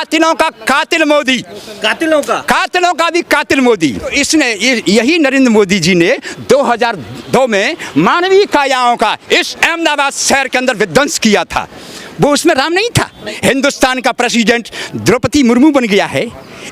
कातिलों का कातिल मोदी, कातिलों का भी कातिल मोदी। इसने यही नरेंद्र मोदी जी ने 2002 में मानवीय कायाओं का इस अहमदाबाद शहर के अंदर विध्वंस किया था। वो उसमें राम नहीं था। हिंदुस्तान का प्रेसिडेंट द्रौपदी मुर्मू बन गया है।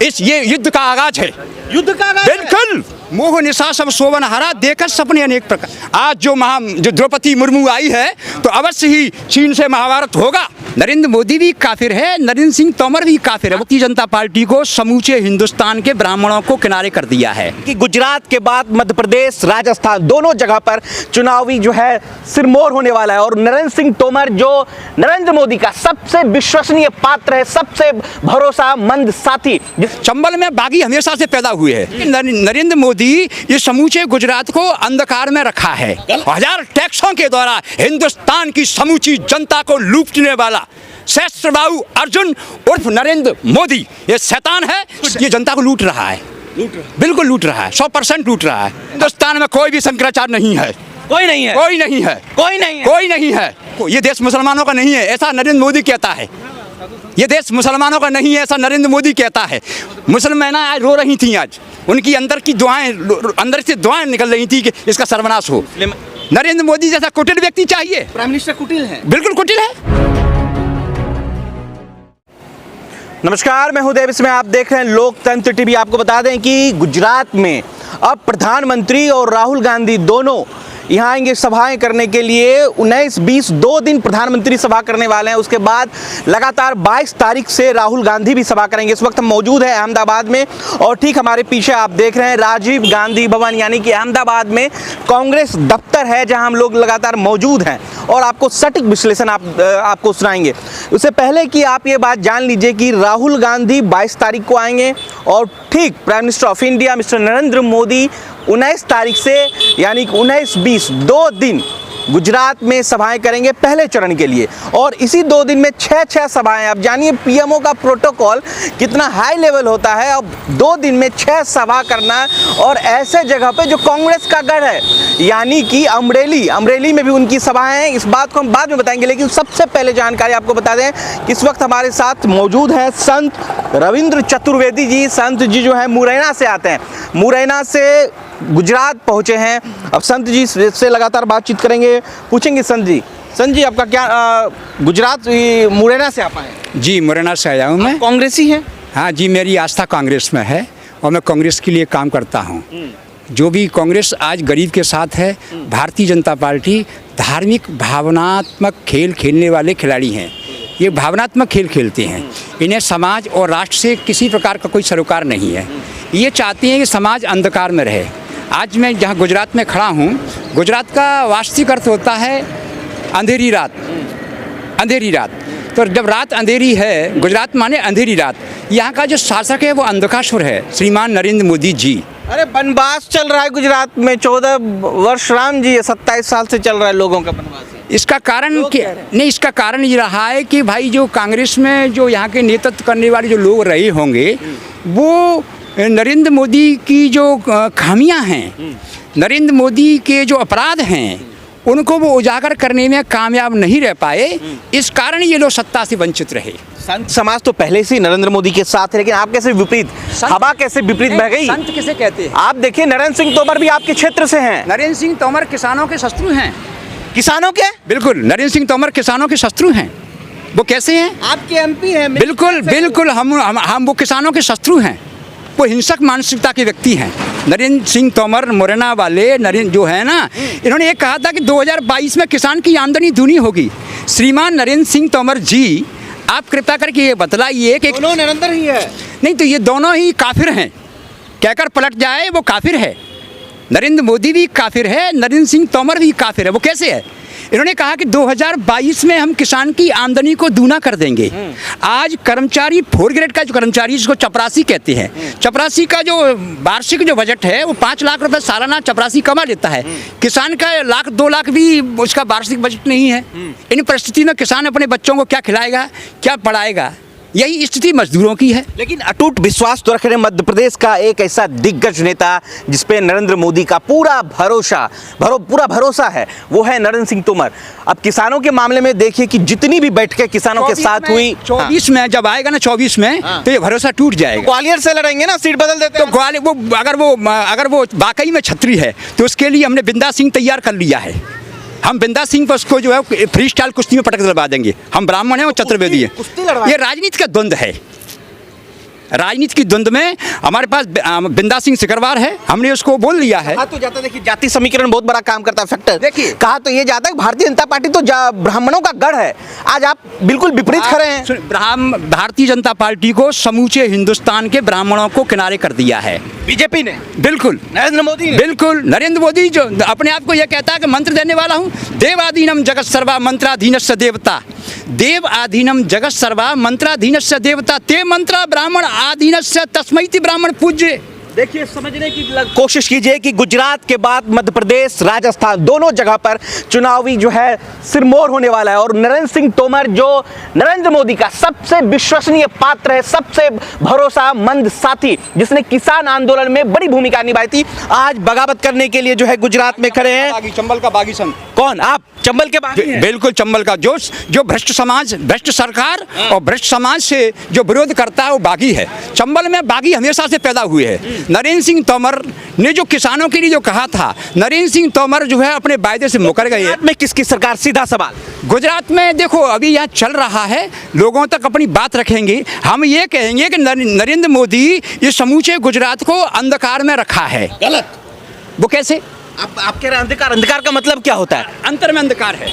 ये युद्ध का आगाज है, युद्ध का आगाज। बिल्कुल। मोह निशा सब सोवन हरा, देकर सपने अनेक प्रकार। आज जो द्रौपदी मुर्मू आई है तो अवश्य ही चीन से महाभारत होगा। नरेंद्र मोदी भी काफिर है, नरेंद्र सिंह तोमर भी काफिर है। भारतीय जनता पार्टी को समूचे हिंदुस्तान के ब्राह्मणों को किनारे कर दिया है कि गुजरात के बाद मध्य प्रदेश, राजस्थान दोनों जगह पर चुनावी जो है सिरमौर होने वाला है। और नरेंद्र सिंह तोमर जो नरेंद्र मोदी का सबसे विश्वसनीय पात्र है, सबसे भरोसामंद साथी, चंबल में बागी हमेशा से पैदा हुए हैं। नरेंद्र मोदी ये समूचे गुजरात को अंधकार में रखा है। 1000 टैक्सों के द्वारा हिंदुस्तान की समूची जनता को लूटने वाला सहस्त्रबाहु अर्जुन उर्फ नरेंद्र मोदी ये शैतान है। ये जनता को लूट रहा है, बिल्कुल लूट रहा है, 100% लूट रहा है। हिंदुस्तान में कोई भी शंकराचार्य नहीं है, कोई नहीं है, कोई नहीं है, कोई नहीं है, कोई नहीं है। ये देश मुसलमानों का नहीं है, ऐसा नरेंद्र मोदी कहता है। ये देश मुसलमानों का नहीं है, ऐसा नरेंद्र मोदी कहता है। मुसलमान आज रो रही थी, आज उनकी अंदर की दुआएं, अंदर से दुआएं निकल रही थी कि इसका सर्वनाश हो। नरेंद्र मोदी जैसा कुटिल व्यक्ति चाहिए। प्राइम मिनिस्टर कुटिल है, बिल्कुल कुटिल है। नमस्कार, मैं हूं देव, इसमें आप देख रहे हैं लोकतंत्र टीवी। आपको बता दें कि गुजरात में अब प्रधानमंत्री और राहुल गांधी दोनों यहाँ आएंगे सभाएं करने के लिए। 19-20 2 दिन प्रधानमंत्री सभा करने वाले हैं। उसके बाद लगातार 22 तारीख से राहुल गांधी भी सभा करेंगे। इस वक्त हम मौजूद हैं अहमदाबाद में और ठीक हमारे पीछे आप देख रहे हैं राजीव गांधी भवन, यानी कि अहमदाबाद में कांग्रेस दफ्तर है, जहां हम लोग लगातार मौजूद हैं और आपको सटीक विश्लेषण आपको सुनाएंगे। उससे पहले कि आप ये बात जान लीजिए कि राहुल गांधी 22 तारीख को आएंगे और ठीक prime minister of India mister Narendra Modi 19 तारीख से, यानी 19-20 2 दिन गुजरात में सभाएं करेंगे पहले चरण के लिए। और इसी 2 दिन में 6 सभाएं। अब जानिए पीएमओ का प्रोटोकॉल कितना हाई लेवल होता है। अब 2 दिन में 6 सभा करना, और ऐसे जगह पे जो कांग्रेस का गढ़ है, यानी कि अमरेली में भी उनकी सभाएं हैं। इस बात को हम बाद में बताएंगे, लेकिन सबसे पहले जानकारी आपको बता दें कि इस वक्त हमारे साथ मौजूद हैं संत रविंद्र चतुर्वेदी जी। संत जी जो है मुरैना से आते हैं, मुरैना से गुजरात पहुंचे हैं। अब संत जी से लगातार बातचीत करेंगे, पूछेंगे संत जी आपका क्या गुजरात मुरैना से आप आए? जी, मुरैना से आया हूँ मैं। कांग्रेसी हैं? हाँ जी, मेरी आस्था कांग्रेस में है और मैं कांग्रेस के लिए काम करता हूँ। जो भी कांग्रेस आज गरीब के साथ है। भारतीय जनता पार्टी धार्मिक भावनात्मक खेल खेलने वाले खिलाड़ी हैं। ये भावनात्मक खेल खेलते हैं। इन्हें समाज और राष्ट्र से किसी प्रकार का कोई सरोकार नहीं है। ये चाहते हैं कि समाज अंधकार में रहे। आज मैं जहाँ गुजरात में खड़ा हूँ, गुजरात का वास्तविक अर्थ होता है अंधेरी रात। अंधेरी रात, तो जब रात अंधेरी है, गुजरात माने अंधेरी रात। यहाँ का जो शासक है वो अंधकासुर है, श्रीमान नरेंद्र मोदी जी। अरे वनवास चल रहा है गुजरात में, 14 वर्ष राम जी, 27 साल से चल रहा है लोगों का वनवास। इसका कारण क्या नहीं, इसका कारण ये रहा है कि भाई जो कांग्रेस में जो यहाँ के नेतृत्व करने वाले जो लोग रहे होंगे, वो नरेंद्र मोदी की जो खामियां हैं, नरेंद्र मोदी के जो अपराध हैं, उनको वो उजागर करने में कामयाब नहीं रह पाए। इस कारण ये लोग सत्ता से वंचित रहे। संत समाज तो पहले से नरेंद्र मोदी के साथ है, लेकिन आप कैसे विपरीत, हवा कैसे विपरीत बह गई? संत किसे कहते हैं? आप देखिए नरेंद्र सिंह तोमर भी आपके क्षेत्र से हैं। नरेंद्र सिंह तोमर किसानों के शत्रु हैं। किसानों के? बिल्कुल, नरेंद्र सिंह तोमर किसानों के शत्रु हैं। वो कैसे हैं? आपके एमपी हैं। बिल्कुल हम वो किसानों के शत्रु हैं। वो हिंसक मानसिकता के व्यक्ति हैं। नरेंद्र सिंह तोमर मुरैना वाले नरेंद्र जो है ना, इन्होंने एक कहा था कि 2022 में किसान की आमदनी दूनी होगी। श्रीमान नरेंद्र सिंह तोमर जी, आप कृपया करके ये बतलाइए कि दोनों नरेंद्र ही है? नहीं, तो ये दोनों ही काफिर हैं। कहकर पलट जाए वो काफिर है। नरेंद्र मोदी भी काफिर है, नरेंद्र सिंह तोमर भी काफिर है। वो कैसे है? इन्होंने कहा कि 2022 में हम किसान की आमदनी को दूना कर देंगे। आज कर्मचारी 4 ग्रेड का जो कर्मचारी, जिसको चपरासी कहते हैं, चपरासी का जो वार्षिक जो बजट है वो 5 लाख रुपए सालाना चपरासी कमा लेता है। किसान का 1-2 लाख भी उसका वार्षिक बजट नहीं है। इन परिस्थिति में किसान अपने बच्चों को क्या खिलाएगा, क्या पढ़ाएगा? यही स्थिति मजदूरों की है। लेकिन अटूट विश्वास तो रख रहे हैं मध्य प्रदेश का एक ऐसा दिग्गज नेता जिसपे नरेंद्र मोदी का पूरा भरोसा है, वो है नरेंद्र सिंह तोमर। अब किसानों के मामले में देखिए कि जितनी भी बैठकें किसानों के साथ हुई, 24 में जब आएगा ना 24 में तो ये भरोसा टूट जाएगा। ग्वालियर से लड़ेंगे ना, सीट बदल देते तो ग्वालियर अगर वो वाकई में छतरी है तो उसके लिए हमने बिंदा सिंह तैयार कर लिया है। हम बिंदा सिंह पर उसको जो है फ्री स्टाइल कुश्ती में पटक दिलवा देंगे। हम ब्राह्मण हैं और चतुर्वेदी है। ये राजनीति का द्वंद्व है। राजनीति की द्वंद्व में हमारे पास बिंदा सिंह सिकरवार है, हमने उसको बोल लिया है। कहा तो जाता है, देखिए जाति समीकरण बहुत बड़ा काम करता है फैक्टर। देखिए कहा तो ये जाता है भारतीय जनता पार्टी तो ब्राह्मणों का गढ़ है। आज आप बिल्कुल विपरीत खड़े हैं। भारतीय जनता पार्टी को समूचे हिंदुस्तान के ब्राह्मणों को किनारे कर दिया है बीजेपी ने। बिल्कुल नरेंद्र मोदी ने। बिल्कुल नरेंद्र मोदी जो अपने आप को यह कहता है कि मंत्र देने वाला हूँ, देवाधीनम जगत सर्वा मंत्राधीनस्य देवता, देव आधीनम जगत सर्वा मंत्राधीनस्य देवता, ते मंत्रा ब्राह्मण आधीनस्य तस्मैति ब्राह्मण पूज्य। देखिए समझने की कोशिश कीजिए कि गुजरात के बाद मध्य प्रदेश, राजस्थान दोनों जगह पर चुनावी जो है सिरमौर होने वाला है। और नरेंद्र सिंह तोमर जो नरेंद्र मोदी का सबसे विश्वसनीय पात्र है, सबसे भरोसामंद साथी, जिसने किसान आंदोलन में बड़ी भूमिका निभाई थी, आज बगावत करने के लिए जो है गुजरात में खड़े हैं। चंबल का बागी संत। कौन? आप चंबल के बागी हैं? बिल्कुल चंबल का। जो भ्रष्ट समाज, भ्रष्ट सरकार और भ्रष्ट समाज से जो विरोध करता है वो बागी है। चंबल में बागी हमेशा से पैदा हुए हैं। नरेंद्र सिंह तोमर ने जो किसानों के लिए जो कहा था, नरेंद्र सिंह तोमर जो है अपने वायदे से मुकर गए। में किसकी सरकार? सीधा सवाल। गुजरात में देखो अभी यहाँ चल रहा है, लोगों तक अपनी बात रखेंगे। हम ये कहेंगे कि नरेंद्र मोदी ये समूचे गुजरात को अंधकार में रखा है। गलत। वो कैसे? आप कह रहे हैं अंधकार। अंधकार का मतलब क्या होता है? अंतर में अंधकार है।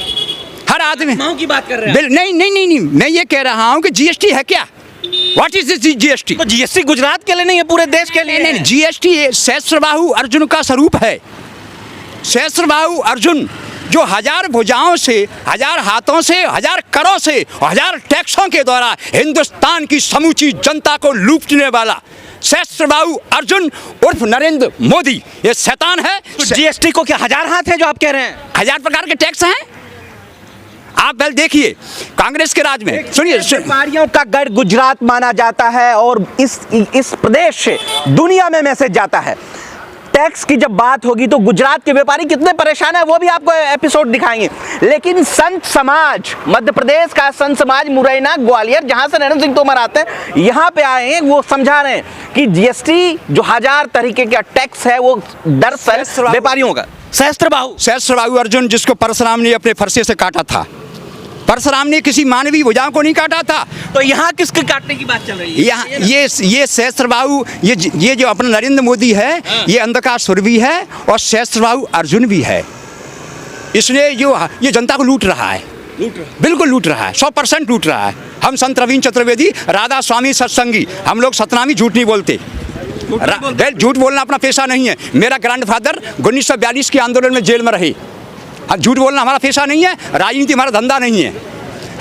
हर आदमी की बात कर रहे हैं। नहीं, मैं ये कह रहा हूँ कि जीएसटी है क्या? What is this GST? तो जीएसटी गुजरात के लिए नहीं है, पूरे देश के लिए। नहीं, जीएसटी सहस्त्रबाहु अर्जुन का स्वरूप है। सहस्त्रबाहु अर्जुन जो 1000 भुजाओं से, 1000 हाथों से, 1000 करों से, 1000 टैक्सों के द्वारा हिंदुस्तान की समूची जनता को लूटने वाला सहस्त्रबाहु अर्जुन उर्फ नरेंद्र मोदी ये शैतान है। तो जीएसटी को क्या 1000 हाथ है जो आप कह रहे हैं? 1000 प्रकार के टैक्स हैं। आप पहले देखिए कांग्रेस के राज में, सुनिए, व्यापारियों का गढ़ गुजरात माना जाता है और इस प्रदेश से दुनिया में मैसेज जाता है। टैक्स की जब बात होगी तो गुजरात के व्यापारी कितने परेशान है वो भी आपको एपिसोड दिखाएंगे। लेकिन संत समाज, मध्य प्रदेश का संत समाज मुरैना, ग्वालियर, जहां से नरेंद्र सिंह तोमर आते हैं, यहाँ पे आए हैं। वो समझा रहे हैं कि जीएसटी जो 1000 तरीके का टैक्स है वो दरअसल व्यापारियों का। सहस्त्रबाहु अर्जुन जिसको परशुराम ने अपने फरसे से काटा था। परशुराम ने किसी मानवीय भुजाओं को नहीं काटा था। तो यहाँ किसके काटने की बात चल रही है? यहाँ ये सहस्त्रबाहु, ये जो अपना नरेंद्र मोदी है, ये अंधकार सुर भी है और सहस्त्रबाहु अर्जुन भी है। इसने ये जनता को लूट रहा है, बिल्कुल लूट रहा है, 100% लूट रहा है। हम संत रविंद्र चतुर्वेदी, राधा स्वामी सत्संगी, हम लोग सतनामी झूठ नहीं बोलते। झूठ बोलना अपना पेशा नहीं है। मेरा ग्रैंडफादर 1942 के आंदोलन में जेल में रहे। अब झूठ बोलना हमारा पेशा नहीं है, राजनीति हमारा धंधा नहीं है।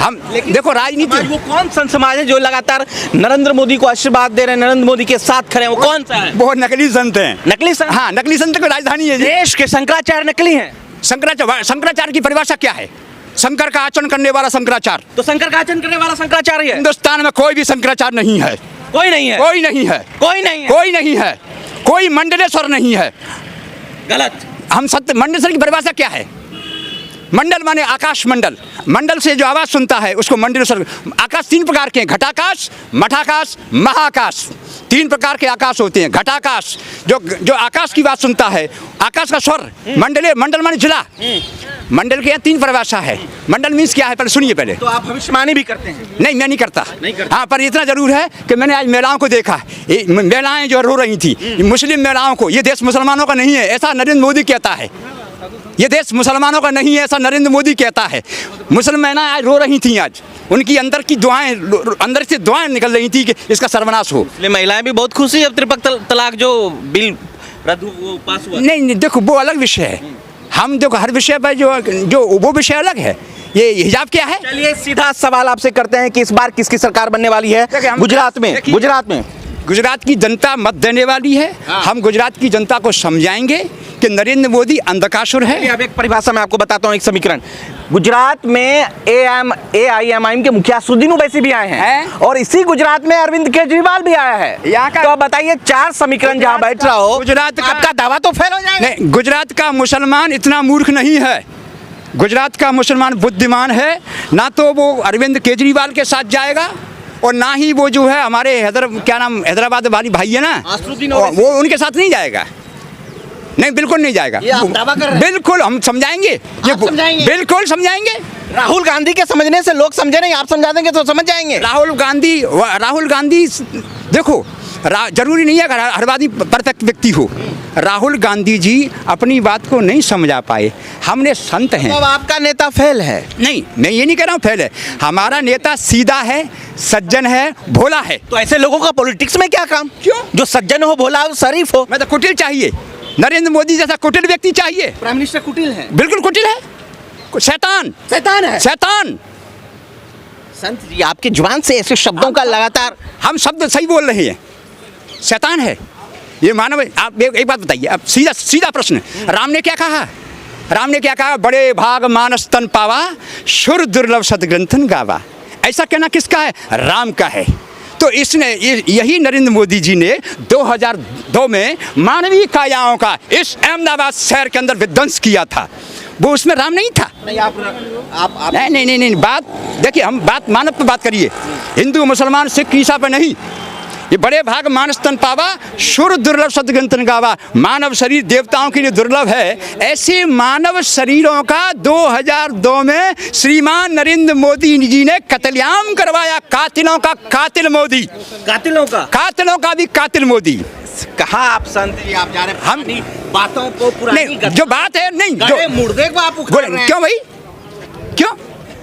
हम देखो राजनीति, वो कौन संत समाज है जो लगातार नरेंद्र मोदी को आशीर्वाद दे रहे हैं, नरेंद्र मोदी के साथ खड़े हैं? वो कौन सा है? बहुत नकली संत हैं। नकली संत? हाँ, नकली संत की राजधानी है देश के। शंकराचार्य नकली हैं। शंकराचार्य की परिभाषा क्या है? शंकर का आचरण करने वाला शंकराचार्य। तो शंकर का आचरण करने वाला शंकराचार्य है? हिंदुस्तान में कोई भी शंकराचार्य नहीं है। कोई नहीं है? कोई नहीं है। कोई नहीं है? कोई नहीं है। कोई मंडलेश्वर नहीं है। गलत। हम सत्य मंडलेश्वर की परिभाषा क्या है? मंडल माने आकाश मंडल, मंडल से जो आवाज सुनता है उसको मंडलेश्वर। आकाश 3 प्रकार के हैं, घटाकाश, मठाकाश, महाकाश। 3 प्रकार के आकाश होते हैं। घटाकाश जो आकाश की बात सुनता है, आकाश का स्वर। मंडल माने जिला। मंडल के 3 परिभाषा है। मंडल मीन्स क्या है पहले सुनिए पहले। तो आप भविष्यवाणी भी करते हैं? नहीं, मैं नहीं करता। हाँ, पर इतना जरूर है कि मैंने आज महिलाओं को देखा, महिलाएं जो रो रही थी, मुस्लिम महिलाओं को। ये देश मुसलमानों का नहीं है, ऐसा नरेंद्र मोदी कहता है। ये देश मुसलमानों का नहीं है, ऐसा नरेंद्र मोदी कहता है। मुसलमान महिलाएं आज रो रही थी, आज उनकी अंदर की दुआएं, अंदर से दुआएं निकल रही थी कि इसका सर्वनाश हो। महिलाएं भी बहुत खुशी है अब त्रिपक्षीय तलाक जो बिल वो पास हुआ। नहीं, देखो वो अलग विषय है। हम देखो हर विषय पर जो वो विषय अलग है। ये हिजाब क्या है? चलिए सीधा सवाल आपसे करते हैं कि इस बार किसकी सरकार बनने वाली है गुजरात में? गुजरात की जनता मत देने वाली है। हम गुजरात की जनता को समझाएंगे कि नरेंद्र मोदी अंधकासुर है। अब एक परिभाषा मैं आपको बताता हूँ, एक समीकरण। गुजरात में AIMIM के मुखिया असदुद्दीन ओवैसी भी आए हैं और इसी गुजरात में अरविंद केजरीवाल भी आया है। यहाँ का तो अब बताइए, 4 समीकरण जहाँ बैठ रहा हो, गुजरात आपका दावा तो फेल हो जाएगा। नहीं, गुजरात का मुसलमान इतना मूर्ख नहीं है। गुजरात का मुसलमान बुद्धिमान है। ना तो वो अरविंद केजरीवाल के साथ जाएगा और ना ही वो जो है हमारे हैदराबाद वाली भाई है ना, वो उनके साथ नहीं जाएगा। नहीं, बिल्कुल नहीं जाएगा। ये आप दावा कर रहे हैं? बिल्कुल हम समझाएंगे, आप समझाएंगे? बिल्कुल समझाएंगे। राहुल गांधी के समझने से लोग समझे नहीं, आप समझा देंगे तो समझ जाएंगे। राहुल गांधी देखो, जरूरी नहीं है कि हर आदमी परफेक्ट व्यक्ति हो। राहुल गांधी जी अपनी बात को नहीं समझा पाए। हमने संत हैं। तो अब आपका नेता फेल है? नहीं, मैं ये नहीं कह रहा हूँ फेल है। हमारा नेता सीधा है, सज्जन है, भोला है। तो ऐसे लोगों का पॉलिटिक्स में क्या काम? क्यों? जो सज्जन हो, भोला हो, शरीफ हो। मैं तो कुटिल चाहिए। नरेंद्र मोदी जैसा कुटिल व्यक्ति चाहिए। प्राइम मिनिस्टर कुटिल है? बिल्कुल कुटिल है, शैतान है। शैतान। संत जी, आपकी जुबान से ऐसे शब्दों का लगातार, हम शब्द सही बोल रहे हैं। शैतान है ये मानव। आप एक बात बताइए, अब सीधा प्रश्न, राम ने क्या कहा? राम ने क्या कहा? बड़े भाग मानस तन पावा, शुर दुर्लभ सदग्रंथन गावा। ऐसा कहना किसका है? राम का है। तो इसने यही नरेंद्र मोदी जी ने 2002 में मानवीय कायाओं का इस अहमदाबाद शहर के अंदर विध्वंस किया था। वो उसमें राम नहीं था। नहीं, आप नहीं, बात देखिए, हम बात मानव पे बात करिए, हिंदू मुसलमान सिख ईसा पे नहीं। ये बड़े भाग मानस तन पावा, शुर दुर्लभ सदग्रंथन गावा। मानव शरीर देवताओं के लिए दुर्लभ है। ऐसे मानव शरीरों का 2002 में श्रीमान नरेंद्र मोदी जी ने कत्लेआम करवाया। कातिलों का कातिल मोदी, कातिलों का भी कातिल मोदी। कहा आप संत जी, आप जा रहे हैं हम बातों को पुरानी नहीं, जो बात है नहीं, जो मुर्दे को आप उखाड़ रहे हैं। क्यों भाई, क्यों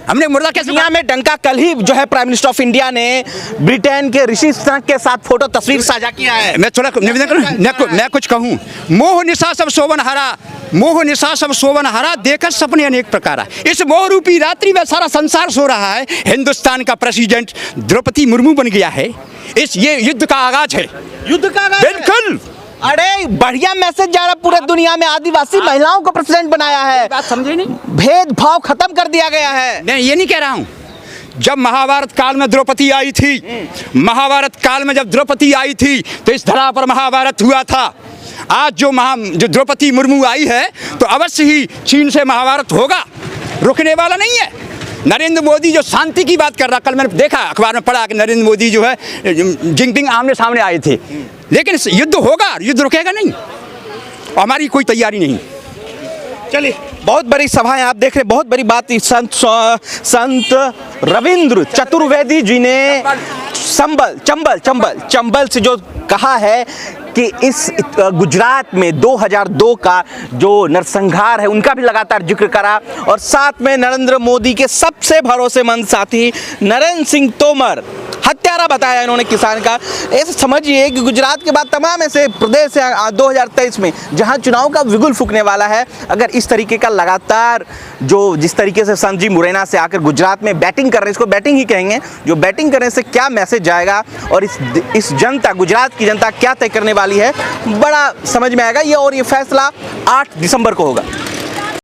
हमने मुर्दा कैसे? दुनिया में डंका। कल ही जो है प्राइम मिनिस्टर ऑफ इंडिया ने ब्रिटेन के ऋषि सुनक के साथ फोटो तस्वीर साझा किया है। मैं थोड़ा निवेदन करूं, मैं कुछ कहूं। मोह निशा सब शोभन हरा, मोह निशा सब शोभन हरा, देखकर सपने अनेक प्रकारा। इस मोह रूपी रात्रि में सारा संसार सो रहा है। हिंदुस्तान का प्रेसिडेंट द्रौपदी मुर्मू बन गया है। ये युद्ध का आगाज है। युद्ध का आगाज? बिल्कुल। अरे बढ़िया मैसेज जा रहा, पूरे दुनिया में आदिवासी महिलाओं को प्रेसिडेंट बनाया है। बात समझे नहीं? भेदभाव खत्म कर दिया गया है। मैं ये नहीं कह रहा हूँ। जब महाभारत काल में द्रौपदी आई थी, महाभारत काल में जब द्रौपदी आई थी तो इस धरा पर महाभारत हुआ था। आज जो द्रौपदी मुर्मू आई है तो अवश्य ही चीन से महाभारत होगा, रुकने वाला नहीं है। नरेंद्र मोदी जो शांति की बात कर रहा, कल मैंने देखा अखबार में पढ़ा कि नरेंद्र मोदी जो है जिनपिंग आमने सामने आए थे। लेकिन युद्ध होगा, युद्ध रुकेगा नहीं। हमारी कोई तैयारी नहीं। चलिए, बहुत बड़ी सभाएं आप देख रहे हैं, बहुत बड़ी बात। संत रविंद्र चतुर्वेदी जी ने चंबल से जो कहा है कि इस गुजरात में 2002 का जो नरसंहार है उनका भी लगातार जिक्र करा, और साथ में नरेंद्र मोदी के सबसे भरोसेमंद साथी नरेंद्र सिंह तोमर हत्यारा बताया इन्होंने किसान का। ऐसे समझिए कि गुजरात के बाद तमाम ऐसे प्रदेश है 2023 में जहां चुनाव का बिगुल फूकने वाला है। अगर इस तरीके का लगातार जिस तरीके से संत जी मुरैना से आकर गुजरात में बैटिंग कर रहे हैं, इसको बैटिंग ही कहेंगे, जो बैटिंग करने से क्या मैसेज जाएगा और इस जनता, गुजरात की जनता क्या तय करने वाली है, बड़ा समझ में आएगा ये। और ये फैसला 8 दिसंबर को होगा।